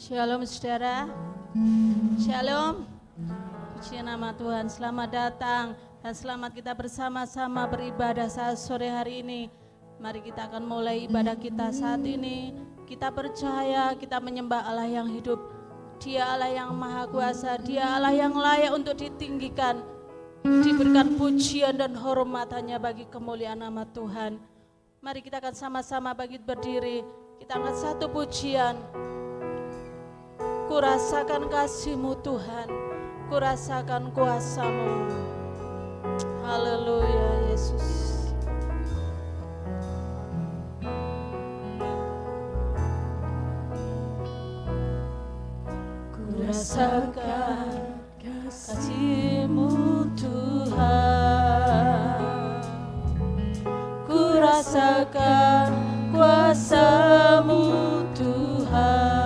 Shalom saudara. Shalom. Puji nama Tuhan. Selamat datang dan selamat kita bersama-sama beribadah saat sore hari ini. Mari kita akan mulai ibadah kita saat ini. Kita percaya kita menyembah Allah yang hidup. Dia Allah yang maha kuasa. Dia Allah yang layak untuk ditinggikan. Diberikan pujian dan hormat hanya bagi kemuliaan nama Tuhan. Mari kita akan sama-sama bangkit berdiri. Kita angkat satu pujian. Ku rasakan kasih-Mu Tuhan, ku rasakan kuasa-Mu. Haleluya Yesus. Ku rasakan kasih-Mu Tuhan, ku rasakan kuasa-Mu Tuhan.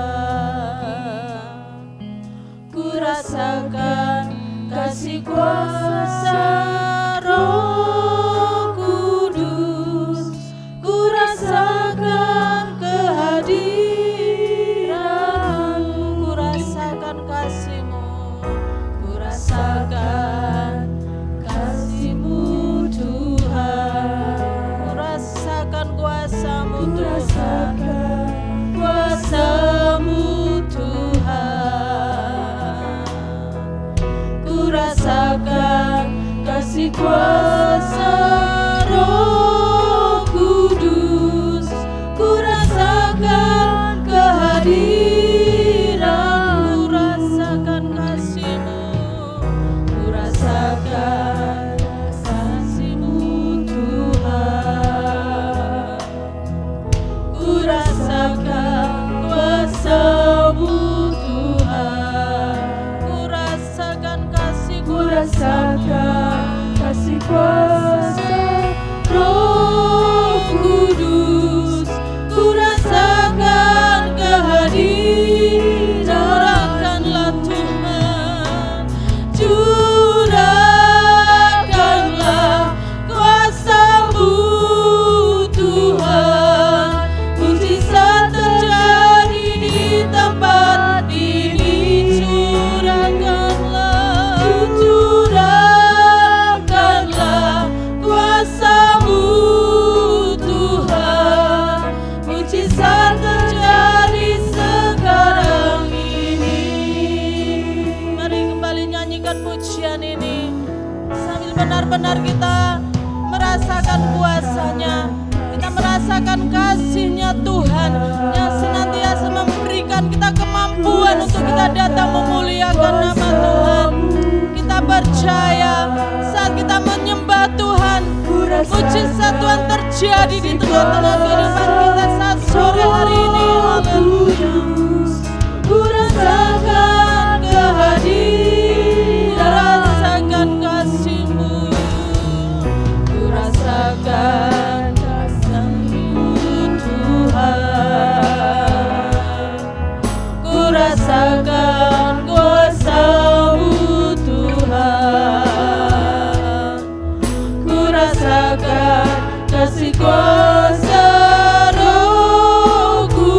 Rasakan kasih kuasa Roh Kudus, ku rasakan kehadiran-Mu, ku rasakan kasih-Mu, ku rasakan kasih-Mu Tuhan, ku rasakan kuasa-Mu Tuhan, kuasa-Mu rasakan kasih kuasa Roh Kudus, ku rasakan kehadiran-Mu, ku rasakan kasih-Mu, ku rasakan kasih-Mu Tuhan, ku rasakan kuasa-Mu rasakan kasih kuasa Roh Kudus, ku rasakan kehadiran-Curahkanlah Tuhan, curahkanlah kuasa-Mu Tuhan, mujizat terjadi di tempat ini, curahkanlah kuasa-Mu Tuhan, mujizat terjadi sekarang ini. Mari kembali nyanyikan pujian ini sambil benar-benar kita merasakan kuasa-Nya, kita merasakan kasih-Nya Tuhan yang senantiasa memberikan kita kemampuan untuk kita datang memuliakan nama Tuhan. Kita percaya saat kita menyembah Tuhan, mujizat Tuhan terjadi di tengah-tengah kehidupan kita saat sore hari ini. Haleluya. Ku rasakan kehadiran, rasakan kasih-Mu, ku rasakan kasih-Mu Tuhan, ku rasakan kuasa-Mu Tuhan, ku rasakan kasih kuasa Roh Kudus.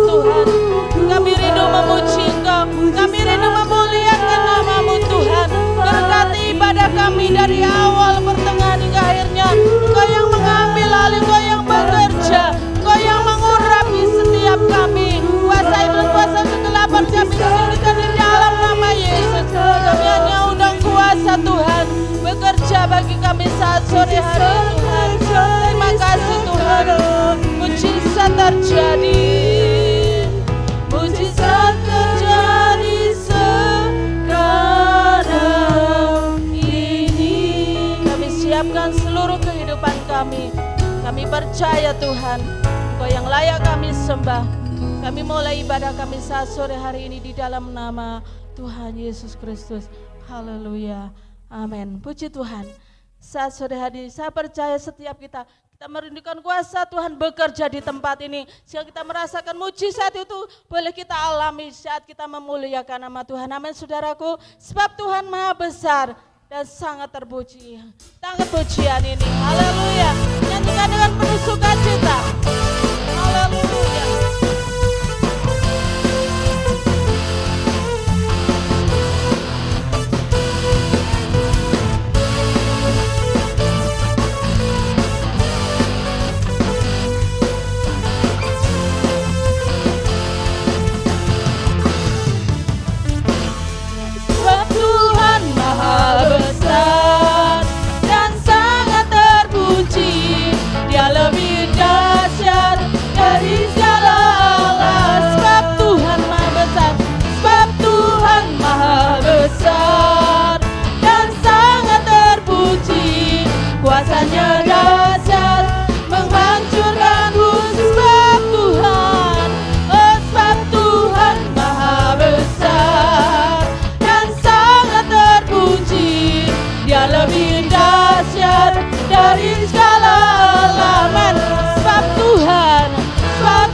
Tuhan. Kami rindu memuji Engkau, kami rindu memuliakan nama-Mu Tuhan. Berkati ibadah kami dari awal, pertengahan hingga akhirnya. Engkau yang mengambil alih, Engkau yang bekerja, Engkau yang mengurapi setiap kami. Kuasai berkuasa kegelapan kami singkirkan di dalam nama Yesus. Kami hanya undang kuasa Tuhan bekerja bagi kami saat sore hari Tuhan. Terima kasih Tuhan. Mujizat terjadi, mujizat terjadi sekarang ini. Kami siapkan seluruh kehidupan kami. Kami percaya Tuhan, Engkau yang layak kami sembah. Kami mulai ibadah kami saat sore hari ini di dalam nama Tuhan Yesus Kristus. Haleluya. Amin. Puji Tuhan. Saat sore hari saya percaya setiap kita merindukan kuasa Tuhan bekerja di tempat ini. Sehingga kita merasakan mujizat itu boleh kita alami saat kita memuliakan nama Tuhan. Amin saudaraku. Sebab Tuhan maha besar dan sangat terpuji. Sangat pujian ini. Haleluya. Nyanyikan dengan penuh sukacita. Haleluya. Besar dan sangat terpuji, Dia lebih dahsyat dari segala Allah. Sebab Tuhan maha besar, sebab Tuhan maha besar dan sangat terpuji, kuasanya dahsyat menghancurkan musuh. Sebab Tuhan, oh sebab Tuhan maha besar dan sangat terpuji, Dia lebih dahsyat dari segala alam. Sebab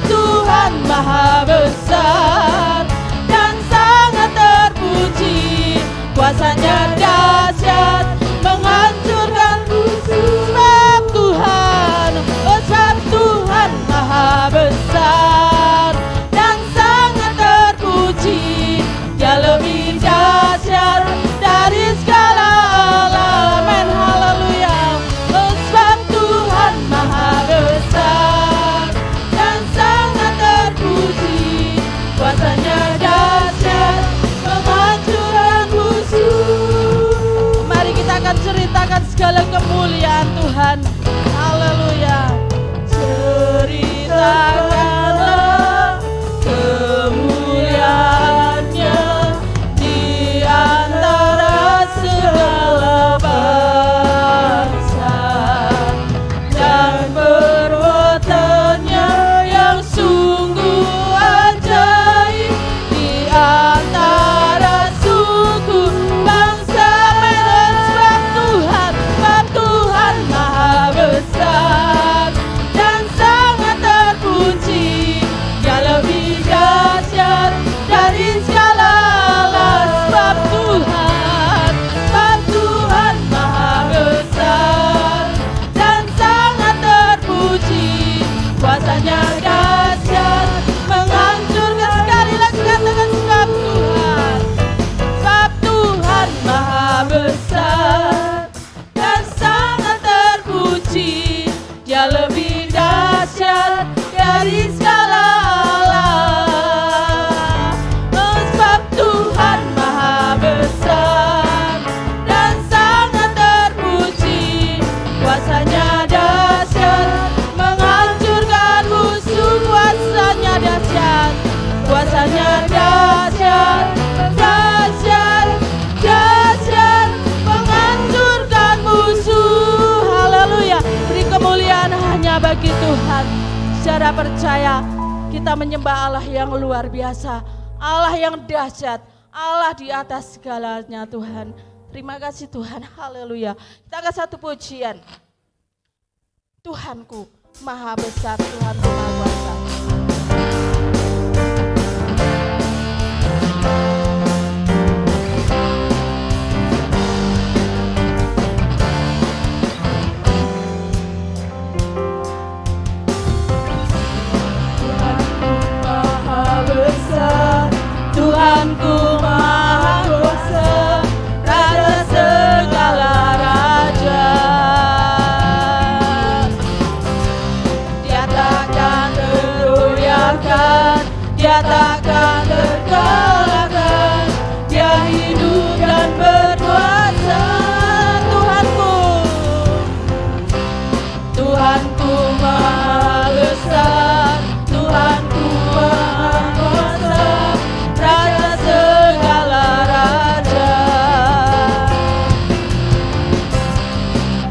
Tuhan maha besar dan sangat terpuji, kuasanya dahsyat menghancurkan musuh. Sebab Tuhan, oh sebab Tuhan maha besar dan sangat terpuji, Dia lebih dahsyat dari segala alam. Haleluya. Oh sebab Tuhan maha besar dan sangat terpuji, kuasanya dahsyat menghancurkan musuh. Mari kita akan ceritakan segala kemuliaan Tuhan. Haleluya. Ceritakanlah kemuliaan-Nya di antara segala bangsa, dan perbuatan-Nya yang sungguh ajaib di antara suku bangsa. Sebab Tuhan maha besar dan sangat terpuji, Dia lebih dahsyat dari segala alam. Sebab Tuhan maha besar dan sangat terpuji, kuasanya dahsyat menghancurkan. Sekali lagi katakan sebab Tuhan maha besar dan sangat terpuji, Dia lebih dahsyat dari segala alam. Oh sebab Tuhan maha besar dan sangat terpuji, kuasanya dahsyat menghancurkan musuh. Kuasanya dahsyat, kuasanya dahsyat, dahsyat, dahsyat menghancurkan musuh. Haleluya. Beri kemuliaan hanya bagi Tuhan. Secara percaya kita menyembah Allah yang luar biasa, Allah yang dahsyat, Allah di atas segalanya Tuhan. Terima kasih Tuhan. Haleluya. Kita akan satu pujian. Tuhanku maha besar, Tuhanku maha kuasa. Tuhanku maha Dia takkan terkalahkan, Dia hidup dan berkuasa. Tuhanku Maha besar, Tuhanku Maha kuasa, Raja segala raja.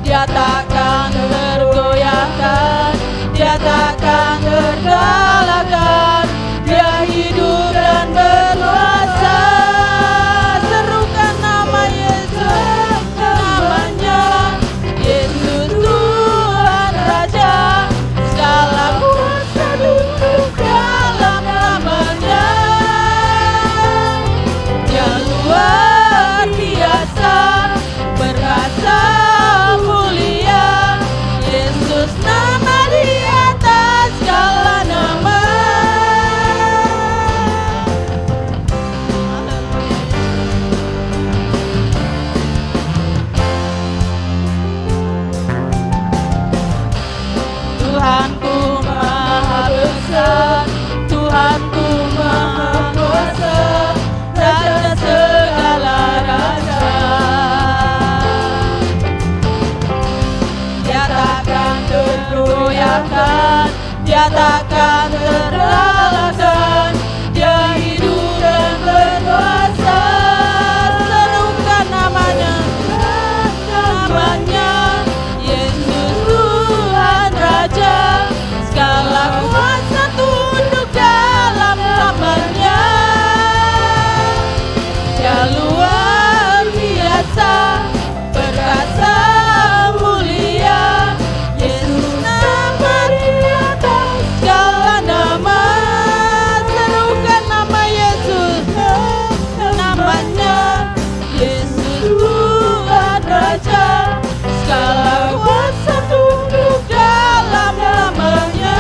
Dia takkan tergoyahkan, Dia takkan terkalahkan, Dia hidup dan berkuasa. Serukan nama Yesus, namanya Yesus Tuhan Raja, segala kuasa duduk dalam namanya. Dia luar biasa, berkuasa mulia, Yesus nama di atas segala nama. Tuhanku Maha besar, Tuhanku Maha kuasa, Raja segala raja. Dia takkan tergoyahkan, Dia takkan terkalahkan, Dia hidup dan berkuasa. Serukan namanya, namanya Yesus Tuhan Raja, segala kuasa tunduk dalam namanya. Dia luar biasa, berkuasa mulia, Yesus nama di atas segala nama. Serukan nama Yesus, namanya Yesus Tuhan Raja, segala kuasa tunduk dalam namanya.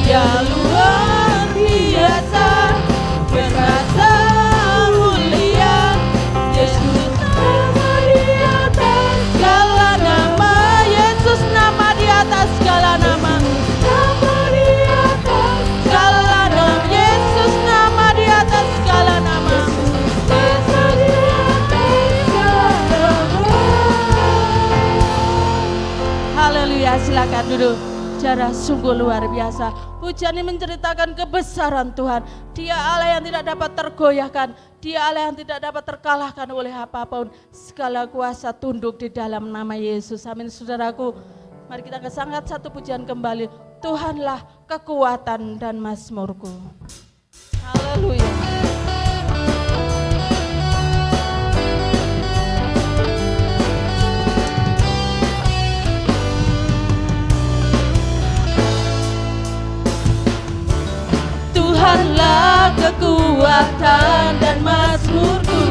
Dia luar biasa, berkuasa mulia, Yesus nama di atas segala nama. Yesus nama di atas segala nama, nama di atas segala nama. Yesus nama di atas segala nama, Yesus di atas segala nama. Haleluya, silakan duduk. Cara sungguh luar biasa. Pujian ini menceritakan kebesaran Tuhan. Dia Allah yang tidak dapat tergoyahkan, Dia Allah yang tidak dapat terkalahkan oleh apapun. Segala kuasa tunduk di dalam nama Yesus. Amin saudaraku. Mari kita kesangkat satu pujian kembali. Tuhanlah kekuatan dan mazmurku. Haleluya. Tuhanlah kekuatan dan mazmurku,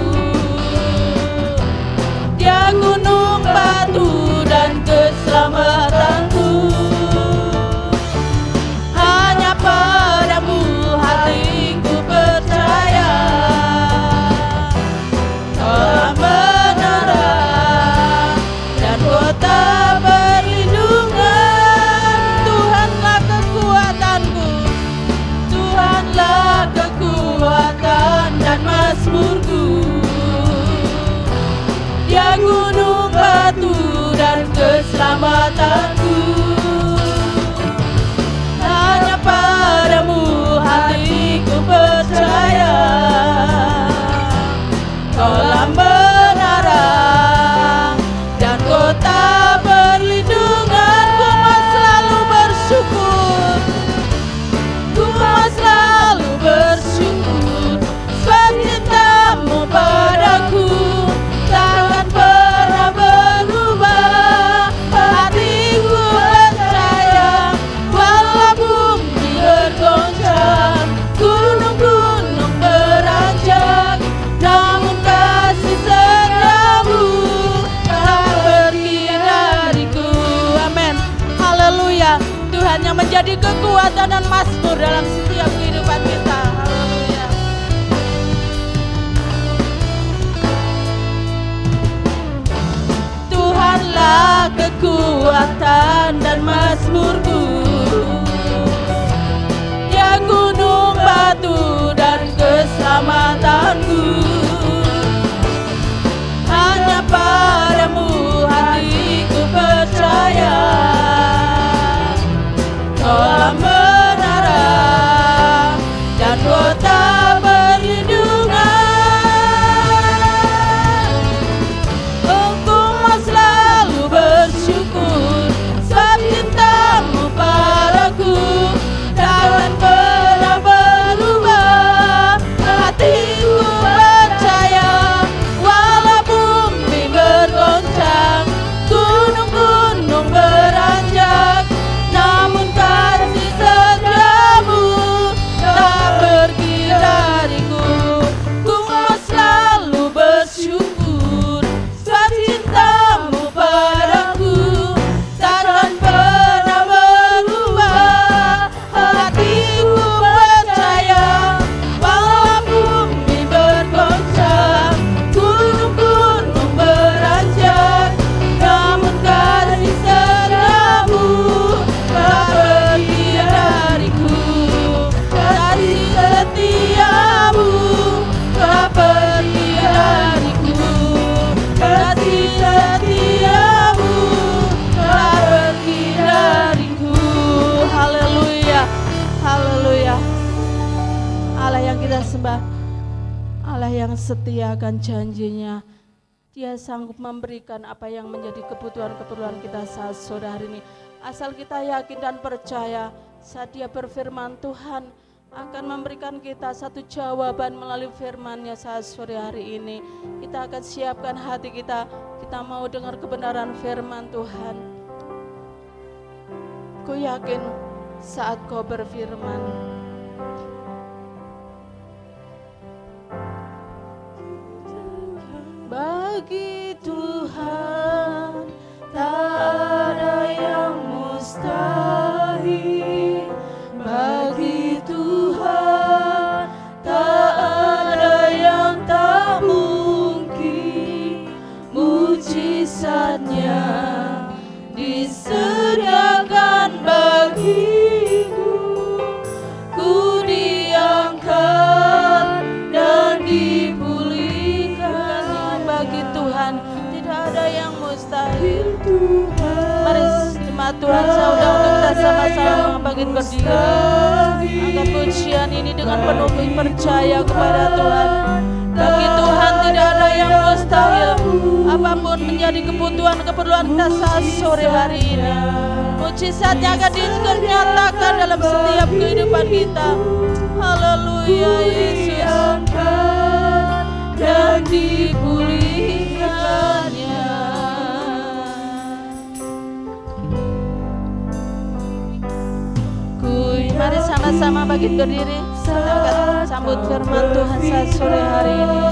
Dia gunung batu dan keselamatanku. Hanya padamu hatiku percaya, Kau menara dan kota perlindungan. Tuhanlah kekuatanku, Tuhanlah kekuatan dan mazmurku. Dia gunung batu dan keselamatanku. Hanya padamu hatiku percaya, Kaulah menara dan kota perlindunganku. Mau selalu bersyukur, ku mau selalu bersyukur, sebab cintamu padaku takkan pernah berubah. Hatiku percaya, walau bumi bergoncang, gunung-gunung beranjak, namun kasih setiamu tak pergi dariku. Amin. Haleluya. Tuhan yang menjadi kekuatan dan mazmur dalam setiap kehidupan kita. Haleluya. Tuhanlah kekuatan dan mazmurku, Dia keselamatanku. Hanya padamu hatiku percaya, Kaulah menara dan kota perlindungan. Engkau selalu bersyukur sebab cintamu padaku takkan pernah berubah. Hatiku percaya walau bumi bergoncang, gunung-gunung beranjak, namun kasih setiamu tak pergi dariku. Ku mau selalu bersyukur sebab cintamu padaku takkan pernah berubah. Hatiku percaya walau bumi bergoncang, gunung-gunung beranjak, namun kasih setiamu tak pergi dariku. Kasih setiamu tak pergi dariku. Kasih setiamu tak pergi dariku. Haleluya, haleluya. Allah yang kita sembah, Allah yang setia akan janjinya. Dia sanggup memberikan apa yang menjadi kebutuhan-keperluan kita saat sore hari ini. Asal kita yakin dan percaya saat Dia berfirman, Tuhan akan memberikan kita satu jawaban melalui firman-Nya saat sore hari ini. Kita akan siapkan hati kita, kita mau dengar kebenaran firman Tuhan. Ku yakin saat Kau berfirman, bagi Tuhan tak ada yang mustahil. Bagi Tuhan tak ada yang tak mungkin. Mujizat-Nya disediakan bagiku. Ku diangkat dan dipulihkan. Bagi Tuhan tidak ada yang mustahil. Mari jemaat Tuhan, saya undang untuk kita sama-sama membangkit berdiri, angkat pujian ini dengan penuh percaya kepada Tuhan. Bagi Tuhan tidak ada yang mustahil. Apapun menjadi kebutuhan keperluan kita saat sore hari ini, mujizat-Nya akan dinyatakan dalam setiap kehidupan kita. Haleluya Yesus. Dan dipulihkannya. Mari sama-sama bangkit berdiri, kita akan sambut firman Tuhan saat sore hari ini.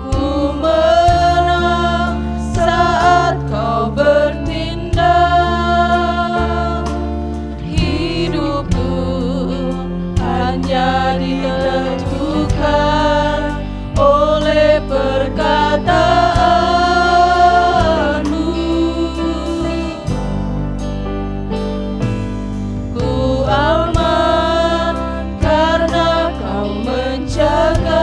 Ku menang saat Kau bertindak, hidupku hanya ditentukan oleh perkataanmu. Ku aman karena Kau menjaga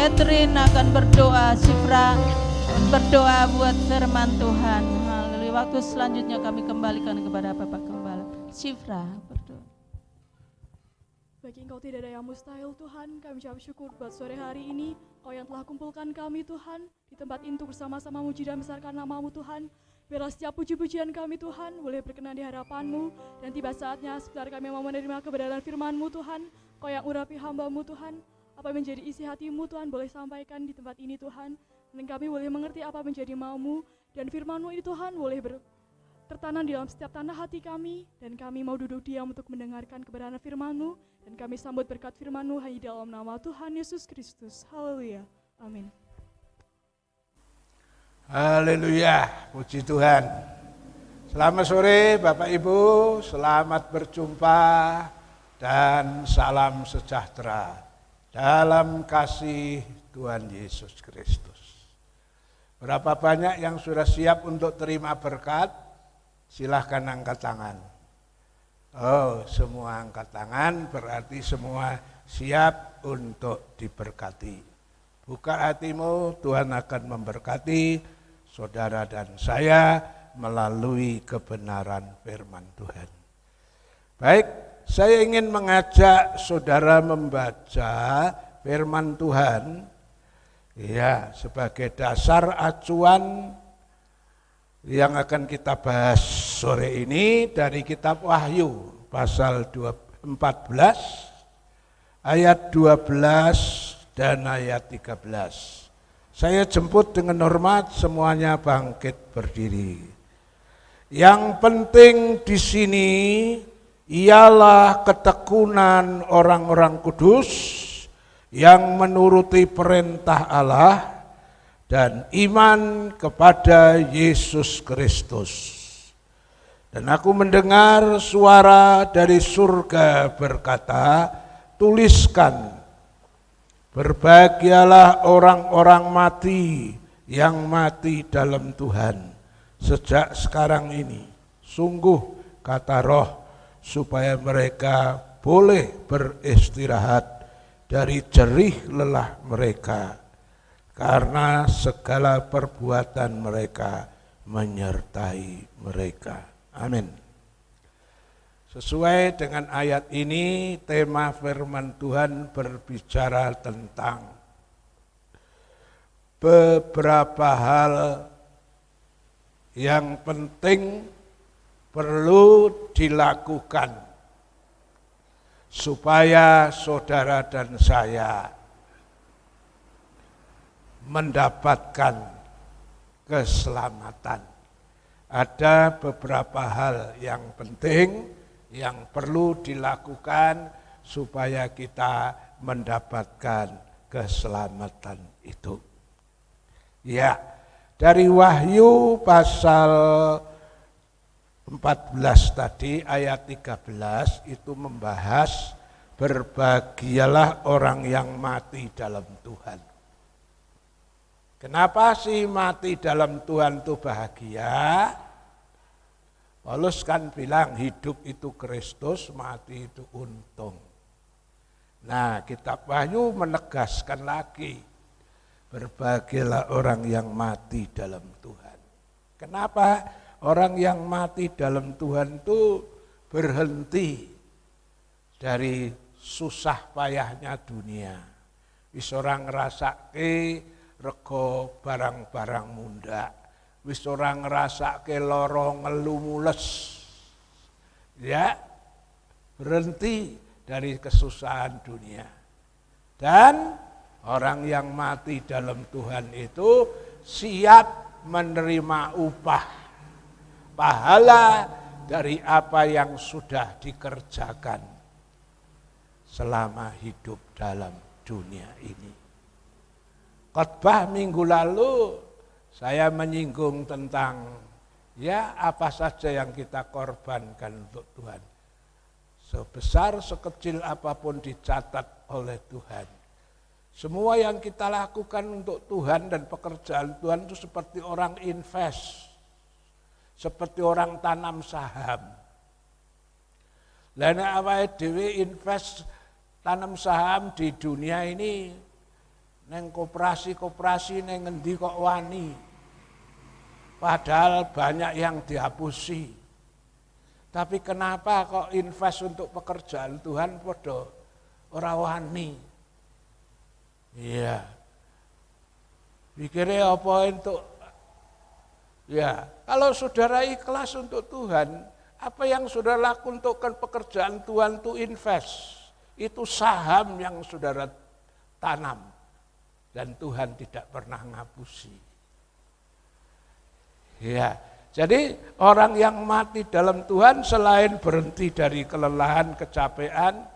Catherine akan berdoa, Sifra berdoa buat firman Tuhan. Haleluya. Waktu selanjutnya kami kembalikan kepada Bapak Gembala. Sifra berdoa. Bagi Engkau tidak ada yang mustahil Tuhan, kami ucap syukur buat sore hari ini, Kau yang telah kumpulkan kami Tuhan, di tempat itu bersama-sama muji dan besarkan nama-Mu Tuhan. Biarlah setiap puji-pujian kami Tuhan boleh berkenan di hadapan-Mu, dan tiba saatnya sebentar kami mau menerima kebenaran firman-Mu Tuhan, Kau yang urapi hamba-Mu Tuhan, apa yang menjadi isi hati-Mu Tuhan boleh sampaikan di tempat ini Tuhan, dan kami boleh mengerti apa menjadi mau-Mu, dan firman-Mu ini Tuhan boleh tertanam di dalam setiap tanah hati kami, dan kami mau duduk diam untuk mendengarkan kebenaran firman-Mu, dan kami sambut berkat firman-Mu hanya dalam nama Tuhan Yesus Kristus. Haleluya. Amin. Haleluya, puji Tuhan. Selamat sore Bapak Ibu, selamat berjumpa dan salam sejahtera dalam kasih Tuhan Yesus Kristus. Berapa banyak yang sudah siap untuk terima berkat? Silahkan angkat tangan. Oh, semua angkat tangan berarti semua siap untuk diberkati. Buka hatimu, Tuhan akan memberkati saudara dan saya melalui kebenaran firman Tuhan. Baik, saya ingin mengajak saudara membaca firman Tuhan ya sebagai dasar acuan yang akan kita bahas sore ini dari kitab Wahyu pasal 14 ayat 12 dan ayat 13. Saya jemput dengan hormat semuanya bangkit berdiri. Yang penting di sini ialah ketekunan orang-orang kudus yang menuruti perintah Allah dan iman kepada Yesus Kristus. Dan aku mendengar suara dari surga berkata, tuliskan, berbahagialah orang-orang mati yang mati dalam Tuhan sejak sekarang ini. Sungguh kata Roh, supaya mereka boleh beristirahat dari jerih lelah mereka, karena segala perbuatan mereka menyertai mereka. Amin. Sesuai dengan ayat ini, tema firman Tuhan berbicara tentang beberapa hal yang penting perlu dilakukan supaya saudara dan saya mendapatkan keselamatan. Ada beberapa hal yang penting yang perlu dilakukan supaya kita mendapatkan keselamatan itu. Ya, dari Wahyu pasal 14 tadi ayat 13 itu membahas berbahagialah orang yang mati dalam Tuhan. Kenapa sih mati dalam Tuhan itu bahagia? Paulus kan bilang hidup itu Kristus, mati itu untung. Nah, kitab Wahyu menegaskan lagi, berbahagialah orang yang mati dalam Tuhan. Kenapa orang yang mati dalam Tuhan itu berhenti dari susah payahnya dunia. Wis ora ngrasake rego barang-barang munda. Wis ora ngrasake lara ngelu mules. Ya, berhenti dari kesusahan dunia. Dan orang yang mati dalam Tuhan itu siap menerima upah, pahala dari apa yang sudah dikerjakan selama hidup dalam dunia ini. Khotbah minggu lalu saya menyinggung tentang ya apa saja yang kita korbankan untuk Tuhan. Sebesar sekecil apapun dicatat oleh Tuhan. Semua yang kita lakukan untuk Tuhan dan pekerjaan Tuhan itu seperti orang invest, seperti orang tanam saham. Lah nek awake dhewe invest tanam saham di dunia ini, neng koperasi neng ngendi kok wani. Padahal banyak yang dihapusi. Tapi kenapa kok invest untuk pekerjaan Tuhan podo ora wani? Iya. Pikirnya apa untuk ya, kalau saudara ikhlas untuk Tuhan, apa yang saudara lakukan untuk pekerjaan Tuhan itu invest. Itu saham yang saudara tanam. Dan Tuhan tidak pernah ngapusi. Ya, jadi orang yang mati dalam Tuhan selain berhenti dari kelelahan, kecapean,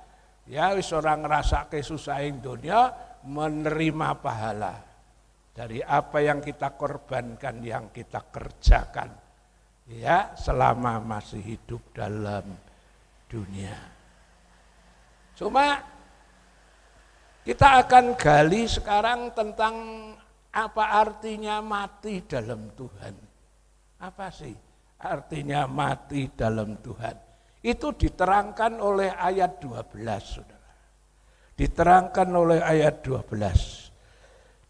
ya wis orang ngerasa kesusahan dunia, menerima pahala dari apa yang kita korbankan, yang kita kerjakan, ya selama masih hidup dalam dunia. Cuma kita akan gali sekarang tentang apa artinya mati dalam Tuhan. Apa sih artinya mati dalam Tuhan? Itu diterangkan oleh ayat 12, saudara. Diterangkan oleh ayat 12.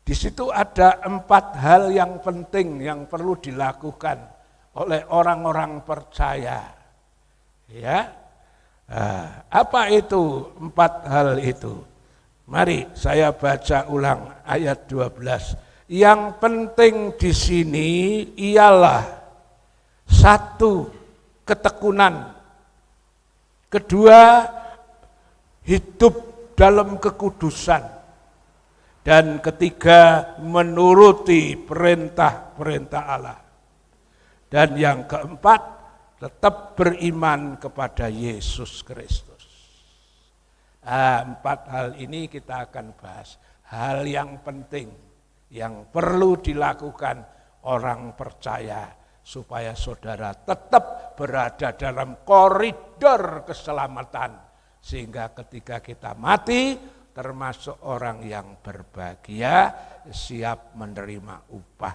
Di situ ada 4 hal yang penting yang perlu dilakukan oleh orang-orang percaya. Ya, apa itu 4 hal itu? Mari saya baca ulang ayat 12. Yang penting di sini ialah 1, ketekunan. 2, hidup dalam kekudusan. Dan 3, menuruti perintah-perintah Allah. Dan yang keempat, tetap beriman kepada Yesus Kristus. 4 hal ini kita akan bahas. Hal yang penting, yang perlu dilakukan orang percaya supaya saudara tetap berada dalam koridor keselamatan. Sehingga ketika kita mati, termasuk orang yang berbahagia, siap menerima upah.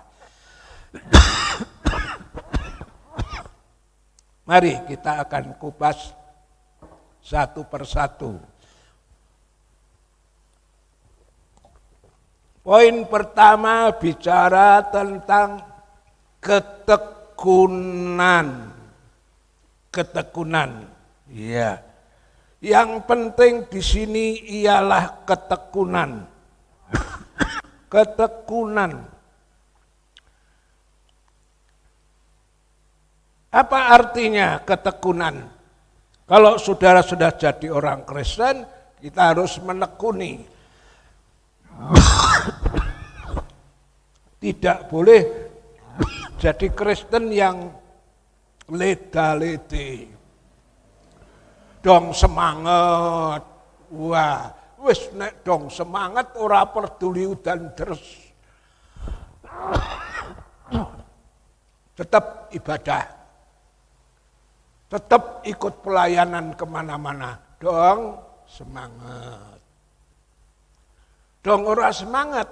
Mari kita akan kupas satu persatu. Poin pertama bicara tentang ketekunan. Ketekunan, ya. Yang penting di sini ialah ketekunan. Ketekunan. Apa artinya ketekunan? Kalau saudara sudah jadi orang Kristen, kita harus menekuni. Tidak boleh jadi Kristen yang leda-lede. Dong semangat, wah, wis nek dong semangat ora peduli udan deres. Tetap ibadah, tetap ikut pelayanan kemana-mana, dong semangat. Dong ora semangat,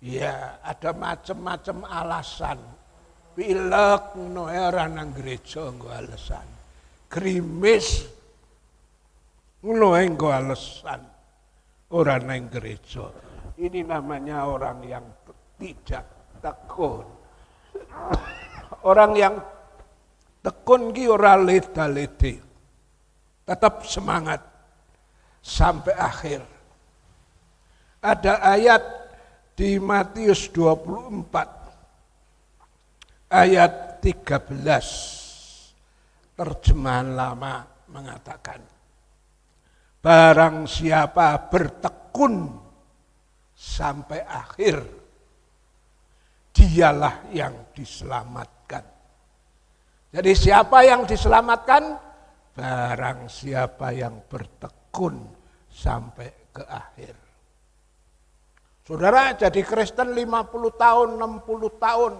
ya ada macam-macam alasan. Pilek ngono ora nang gereja nggo alasan. Krimis ngono engko alasan ora nang gereja. Ini namanya orang yang tidak tekun. Orang yang tekun ki ora leda-lede. Tetap semangat sampai akhir. Ada ayat di Matius 24 ayat 13. Terjemahan lama mengatakan, barang siapa bertekun sampai akhir, dialah yang diselamatkan. Jadi siapa yang diselamatkan? Barang siapa yang bertekun sampai ke akhir. Saudara jadi Kristen 50 tahun, 60 tahun,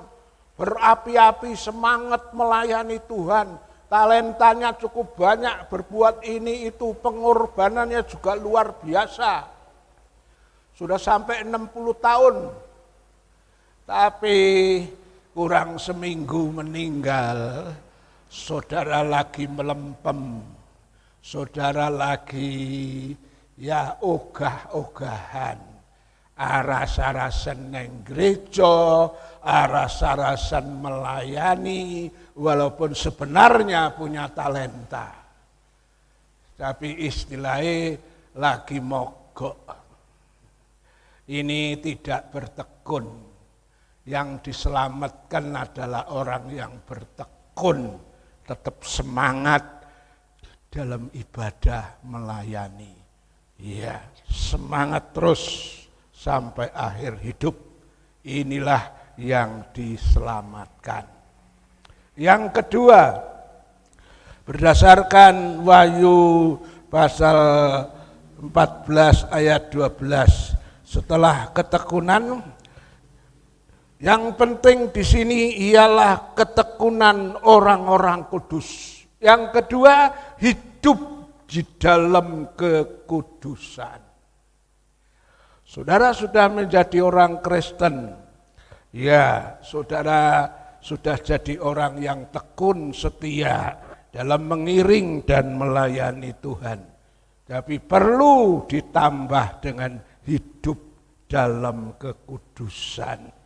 berapi-api semangat melayani Tuhan. Talentanya cukup banyak, berbuat ini itu, pengorbanannya juga luar biasa. Sudah sampai 60 tahun. Tapi kurang seminggu meninggal, saudara lagi melempem. Saudara lagi ya ogah-ogahan. aras-arasan neng gereja, aras-arasan melayani, walaupun sebenarnya punya talenta. Tapi istilahnya lagi mogok. Ini tidak bertekun. Yang diselamatkan adalah orang yang bertekun, tetap semangat dalam ibadah melayani. Ya, semangat terus sampai akhir hidup. Inilah yang diselamatkan. Yang kedua, berdasarkan Wahyu pasal 14 ayat 12, setelah ketekunan, yang penting di sini ialah ketekunan orang-orang kudus. Yang kedua, hidup di dalam kekudusan. Saudara sudah menjadi orang Kristen, ya saudara sudah jadi orang yang tekun setia dalam mengiring dan melayani Tuhan. Tapi perlu ditambah dengan hidup dalam kekudusan.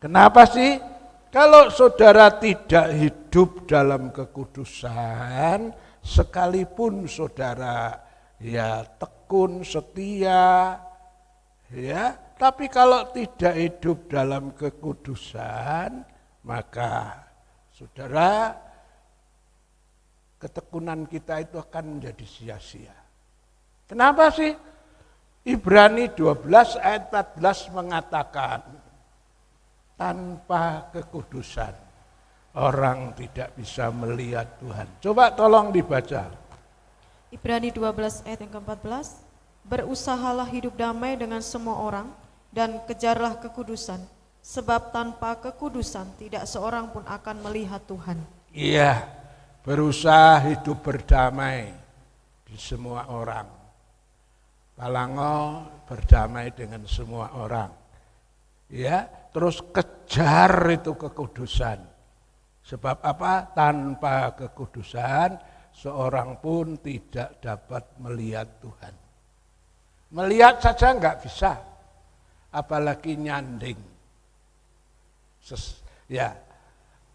Kenapa sih? Kalau saudara tidak hidup dalam kekudusan, sekalipun saudara ya tekun, setia, ya, tapi kalau tidak hidup dalam kekudusan, maka saudara, ketekunan kita itu akan menjadi sia-sia. Kenapa sih? Ibrani 12 ayat 14 mengatakan, tanpa kekudusan orang tidak bisa melihat Tuhan. Coba tolong dibaca. Ibrani 12 ayat yang ke-14, berusahalah hidup damai dengan semua orang dan kejarlah kekudusan, sebab tanpa kekudusan tidak seorang pun akan melihat Tuhan. Iya, berusaha hidup berdamai di semua orang. Palango berdamai dengan semua orang. Ya, terus kejar itu kekudusan. Sebab apa? Tanpa kekudusan seorang pun tidak dapat melihat Tuhan. Melihat saja enggak bisa, apalagi nyanding. Ya,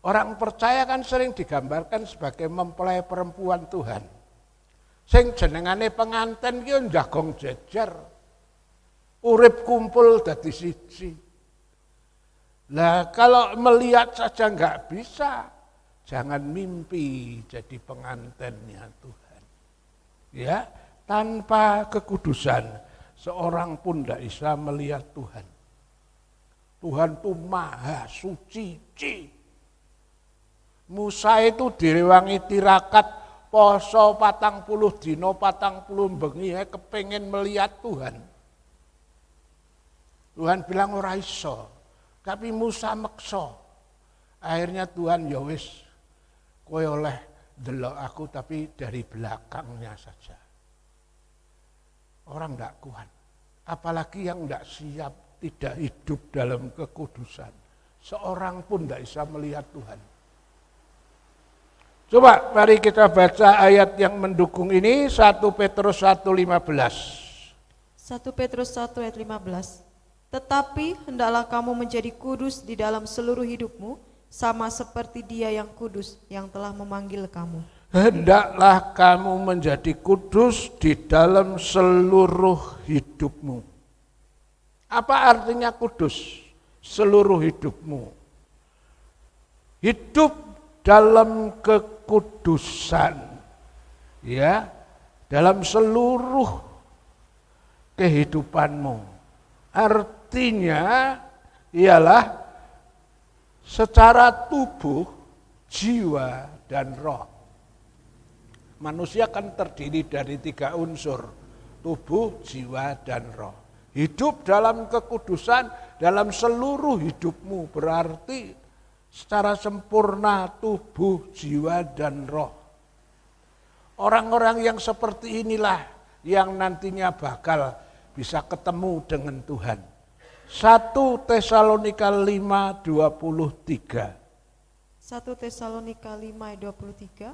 orang percaya kan sering digambarkan sebagai mempelai perempuan Tuhan. Sing jenengane penganten ki njagong jejer. Urip kumpul dadi siji. Lah kalau melihat saja enggak bisa, jangan mimpi jadi pengantennya Tuhan. Ya, tanpa kekudusan seorang pun tidak bisa melihat Tuhan. Tuhan itu maha suci. Musa itu direwangi tirakat poso 40 dino 40 bengi kepengen melihat Tuhan. Tuhan bilang ora iso. Tapi Musa meksa. Akhirnya Tuhan ya wis kowe oleh delok aku tapi dari belakangnya saja. Orang tidak kuat. Apalagi yang tidak siap, tidak hidup dalam kekudusan. Seorang pun tidak bisa melihat Tuhan. Coba mari kita baca ayat yang mendukung ini, 1 Petrus 1:15. 1 Petrus 1 ayat 15. Tetapi hendaklah kamu menjadi kudus di dalam seluruh hidupmu, sama seperti Dia yang kudus yang telah memanggil kamu. Hendaklah kamu menjadi kudus di dalam seluruh hidupmu. Apa artinya kudus? Seluruh hidupmu. Hidup dalam kekudusan. Ya, dalam seluruh kehidupanmu. Artinya ialah secara tubuh, jiwa, dan roh. Manusia kan terdiri dari 3 unsur, tubuh, jiwa, dan roh. Hidup dalam kekudusan dalam seluruh hidupmu berarti secara sempurna tubuh, jiwa, dan roh. Orang-orang yang seperti inilah yang nantinya bakal bisa ketemu dengan Tuhan. 1 Tesalonika 5:23. 1 Tesalonika 5:23.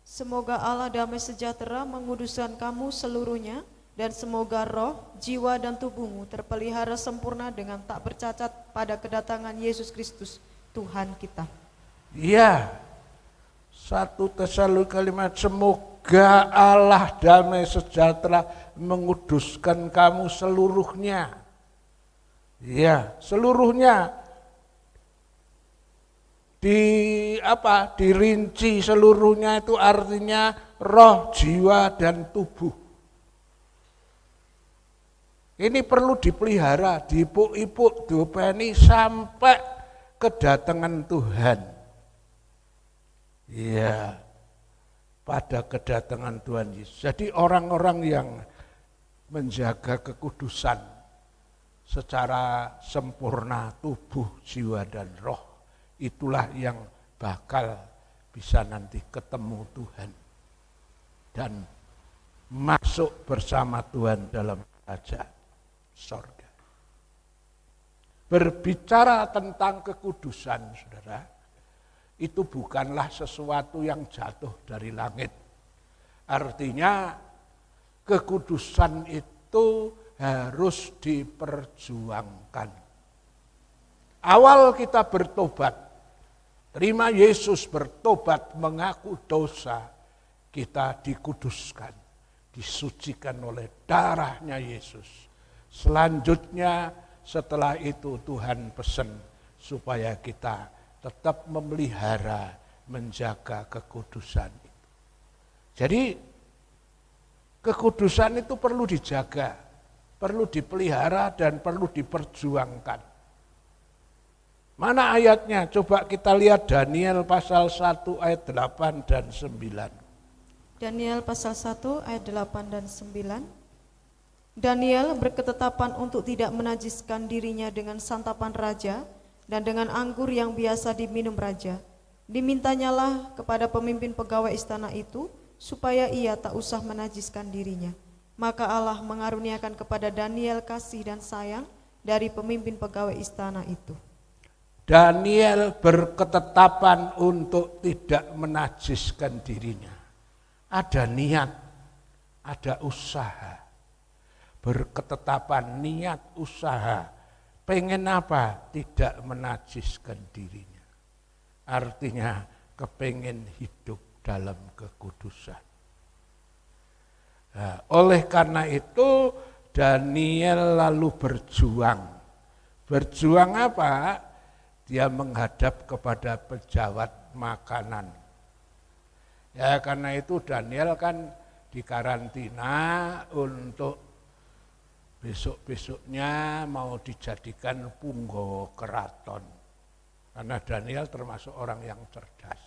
Semoga Allah damai sejahtera menguduskan kamu seluruhnya dan semoga roh, jiwa, dan tubuhmu terpelihara sempurna dengan tak bercacat pada kedatangan Yesus Kristus, Tuhan kita. Iya, 1 Tesalonika 5, semoga Allah damai sejahtera menguduskan kamu seluruhnya. Iya, seluruhnya. Dirinci seluruhnya itu artinya roh, jiwa, dan tubuh. Ini perlu dipelihara, dipuk-ipuk, diopeni sampai kedatangan Tuhan. Iya, pada kedatangan Tuhan Yesus. Jadi orang-orang yang menjaga kekudusan secara sempurna tubuh, jiwa, dan roh, itulah yang bakal bisa nanti ketemu Tuhan dan masuk bersama Tuhan dalam kerajaan sorga. Berbicara tentang kekudusan, saudara, itu bukanlah sesuatu yang jatuh dari langit. Artinya kekudusan itu harus diperjuangkan. Awal kita bertobat, terima Yesus, bertobat, mengaku dosa, kita dikuduskan, disucikan oleh darahnya Yesus. Selanjutnya setelah itu Tuhan pesan supaya kita tetap memelihara, menjaga kekudusan itu. Jadi kekudusan itu perlu dijaga, perlu dipelihara, dan perlu diperjuangkan. Mana ayatnya? Coba kita lihat Daniel pasal 1 ayat 8 dan 9. Daniel pasal 1 ayat 8 dan 9. Daniel berketetapan untuk tidak menajiskan dirinya dengan santapan raja dan dengan anggur yang biasa diminum raja. Dimintanyalah kepada pemimpin pegawai istana itu supaya ia tak usah menajiskan dirinya. Maka Allah mengaruniakan kepada Daniel kasih dan sayang dari pemimpin pegawai istana itu. Daniel berketetapan untuk tidak menajiskan dirinya. Ada niat, ada usaha. Berketetapan, niat, usaha. Pengen apa? Tidak menajiskan dirinya. Artinya kepengen hidup dalam kekudusan. Nah, oleh karena itu Daniel lalu berjuang. Berjuang apa? Dia menghadap kepada pejabat makanan. Ya, karena itu Daniel kan dikarantina untuk besok-besoknya mau dijadikan punggawa keraton. Karena Daniel termasuk orang yang cerdas.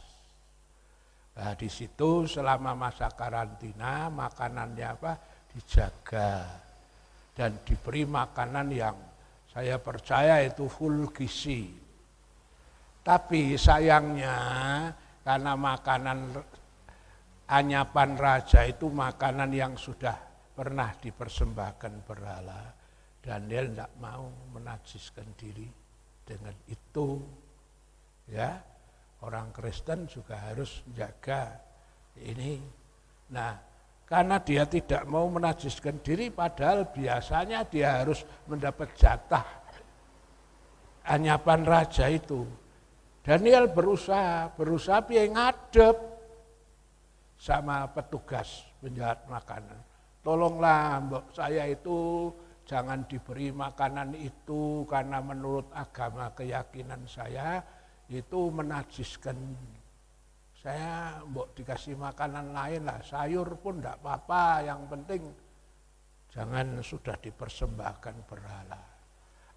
Nah, di situ selama masa karantina makanannya apa? Dijaga dan diberi makanan yang saya percaya itu full gizi. Tapi sayangnya karena makanan anyapan raja itu makanan yang sudah pernah dipersembahkan berhala, Daniel tidak mau menajiskan diri dengan itu. Ya, orang Kristen juga harus jaga ini. Nah, karena dia tidak mau menajiskan diri, padahal biasanya dia harus mendapat jatah anyapan raja itu. Daniel berusaha piye ngadep sama petugas penjahat makanan. Tolonglah mbok saya itu jangan diberi makanan itu karena menurut agama keyakinan saya itu menajiskan. Saya mbok dikasih makanan lain lah, sayur pun enggak apa-apa, yang penting jangan sudah dipersembahkan berhala.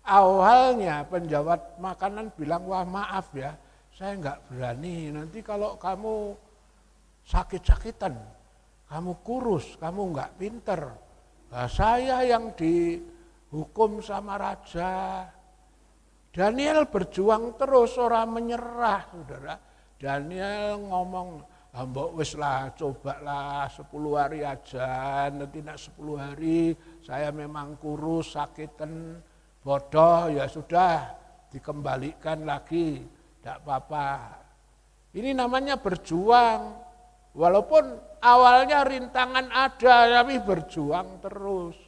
Awalnya penjawat makanan bilang, wah maaf ya, saya enggak berani, nanti kalau kamu sakit-sakitan, kamu kurus, kamu enggak pinter, nah, saya yang dihukum sama raja. Daniel berjuang terus, orang menyerah, saudara. Daniel ngomong, mbok wis lah, cobalah 10 hari aja, nanti nak 10 hari saya memang kurus, sakitan, bodoh, ya sudah dikembalikan lagi, tidak apa-apa. Ini namanya berjuang Walaupun awalnya rintangan ada, tapi berjuang terus.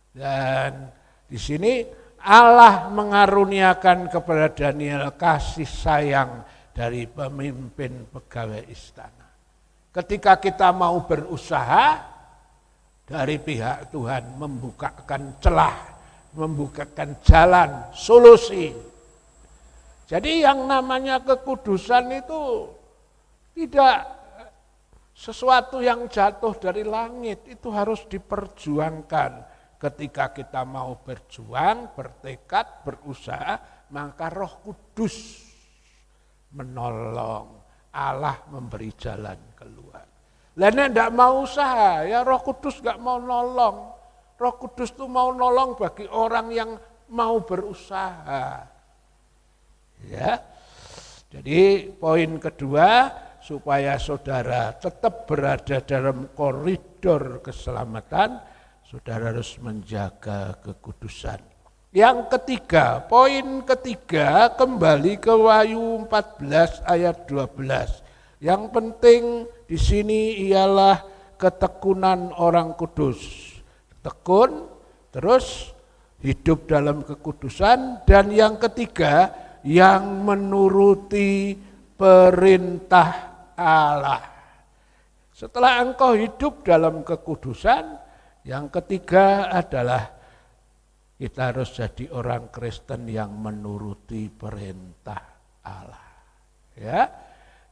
Dan di sini Allah mengaruniakan kepada Daniel kasih sayang dari pemimpin pegawai istana. Ketika kita mau berusaha, dari pihak Tuhan membukakan celah, membukakan jalan, solusi. Jadi yang namanya kekudusan itu tidak sesuatu yang jatuh dari langit, itu harus diperjuangkan. Ketika kita mau berjuang, bertekad, berusaha, maka Roh Kudus menolong, Allah memberi jalan keluar. Lainnya tidak mau usaha, ya Roh Kudus nggak mau nolong. Roh Kudus itu mau nolong bagi orang yang mau berusaha. Ya, jadi poin kedua, supaya saudara tetap berada dalam koridor keselamatan, saudara harus menjaga kekudusan. Yang ketiga, poin ketiga, kembali ke Wahyu 14 ayat 12. Yang penting di sini ialah ketekunan orang kudus. Tekun, terus hidup dalam kekudusan, dan yang ketiga, yang menuruti perintah Allah. Setelah engkau hidup dalam kekudusan, yang ketiga adalah kita harus jadi orang Kristen yang menuruti perintah Allah. Ya.